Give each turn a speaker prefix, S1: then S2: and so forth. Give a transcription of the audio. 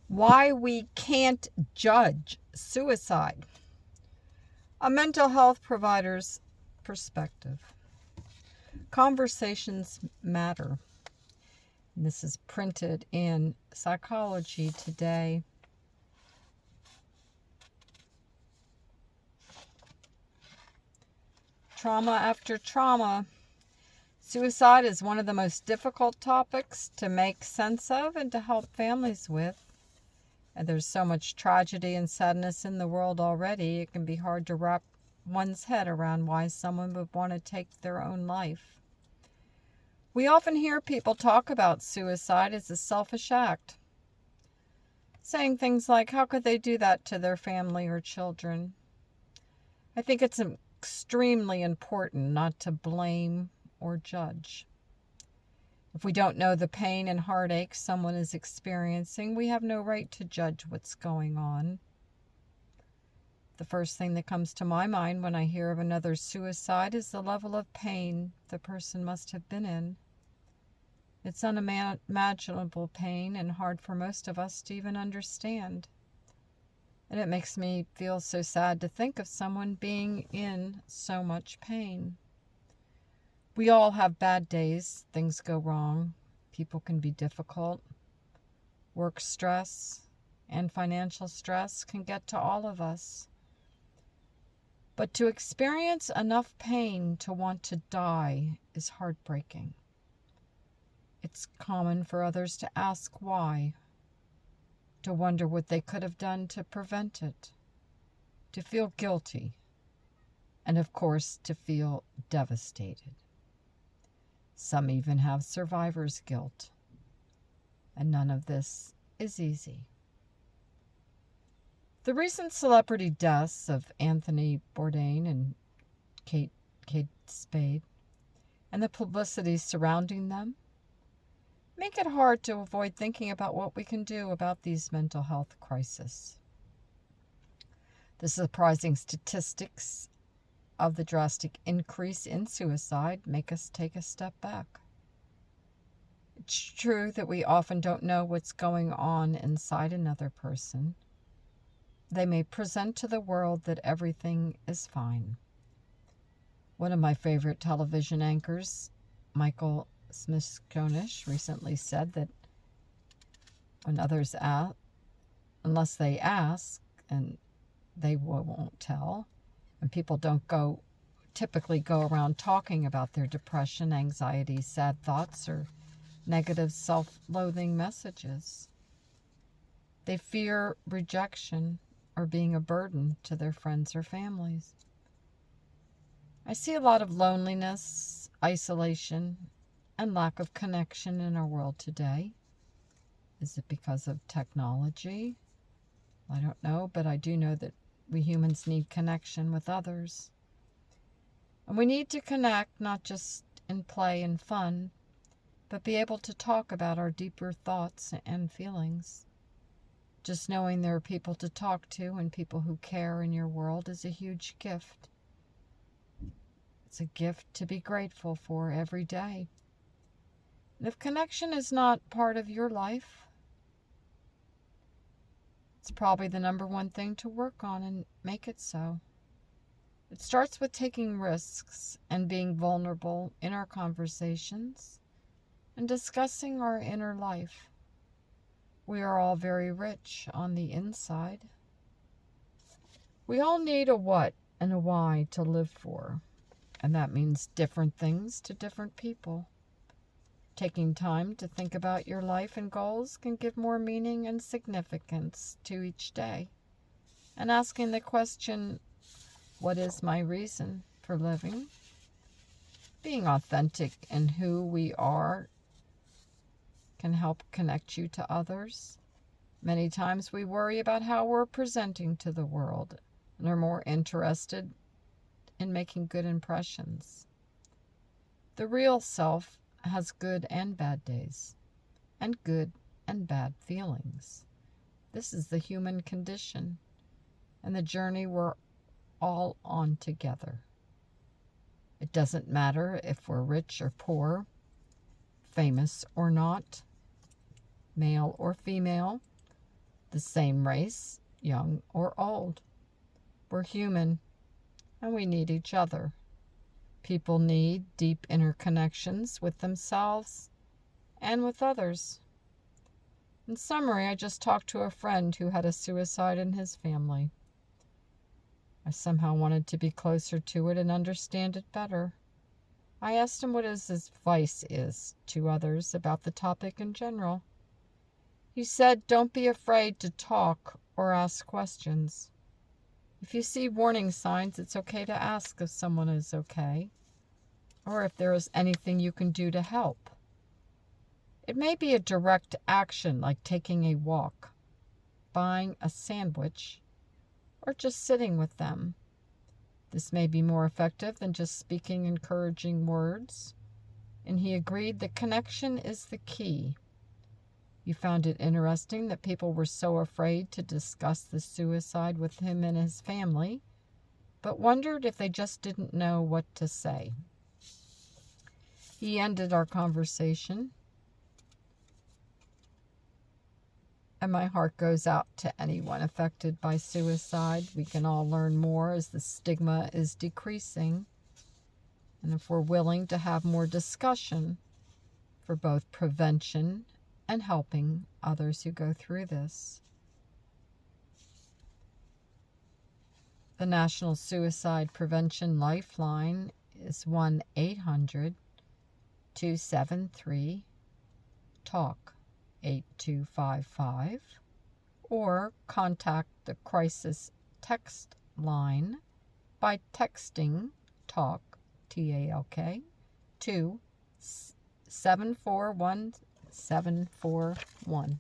S1: Why we can't judge suicide. A mental health provider's perspective. Conversations matter. And this is printed in Psychology Today. Trauma after trauma. Suicide is one of the most difficult topics to make sense of and to help families with. And there's so much tragedy and sadness in the world already, it can be hard to wrap one's head around why someone would want to take their own life. We often hear people talk about suicide as a selfish act, saying things like, how could they do that to their family or children? I think it's extremely important not to blame or judge. If we don't know the pain and heartache someone is experiencing, we have no right to judge what's going on. The first thing that comes to my mind when I hear of another suicide is the level of pain the person must have been in. It's unimaginable pain and hard for most of us to even understand. And it makes me feel so sad to think of someone being in so much pain. We all have bad days. Things go wrong. People can be difficult. Work stress and financial stress can get to all of us. But to experience enough pain to want to die is heartbreaking. It's common for others to ask why, to wonder what they could have done to prevent it, to feel guilty, and of course to feel devastated. Some even have survivor's guilt, and none of this is easy. The recent celebrity deaths of Anthony Bourdain and Kate Spade, and the publicity surrounding them, make it hard to avoid thinking about what we can do about these mental health crises. The surprising statistics of the drastic increase in suicide make us take a step back. It's true that we often don't know what's going on inside another person. They may present to the world that everything is fine. One of my favorite television anchors, Michael Smiskonish, recently said that when others ask, unless they ask, and they won't tell, and people don't typically go around talking about their depression, anxiety, sad thoughts, or negative self-loathing messages. They fear rejection or being a burden to their friends or families. I see a lot of loneliness, isolation, and lack of connection in our world today. Is it because of technology? I don't know, but I do know that we humans need connection with others. And we need to connect not just in play and fun, but be able to talk about our deeper thoughts and feelings. Just knowing there are people to talk to and people who care in your world is a huge gift. It's a gift to be grateful for every day. And if connection is not part of your life, it's probably the number one thing to work on and make it so. It starts with taking risks and being vulnerable in our conversations and discussing our inner life. We are all very rich on the inside. We all need a what and a why to live for, and that means different things to different people. Taking time to think about your life and goals can give more meaning and significance to each day. And asking the question, what is my reason for living? Being authentic in who we are can help connect you to others. Many times we worry about how we're presenting to the world and are more interested in making good impressions. The real self has good and bad days, and good and bad feelings. This is the human condition, and the journey we're all on together. It doesn't matter if we're rich or poor, famous or not, male or female, the same race, young or old. We're human, and we need each other. People need deep interconnections with themselves and with others. In summary, I just talked to a friend who had a suicide in his family. I somehow wanted to be closer to it and understand it better. I asked him what his advice is to others about the topic in general. He said, don't be afraid to talk or ask questions. If you see warning signs, it's okay to ask if someone is okay, or if there is anything you can do to help. It may be a direct action like taking a walk, buying a sandwich, or just sitting with them. This may be more effective than just speaking encouraging words, and he agreed that connection is the key. He found it interesting that people were so afraid to discuss the suicide with him and his family, but wondered if they just didn't know what to say. He ended our conversation, and my heart goes out to anyone affected by suicide. We can all learn more as the stigma is decreasing, and if we're willing to have more discussion for both prevention and helping others who go through this. The National Suicide Prevention Lifeline is 1-800-273-TALK 8255, or contact the crisis text line by texting TALK, TALK, to 741-741.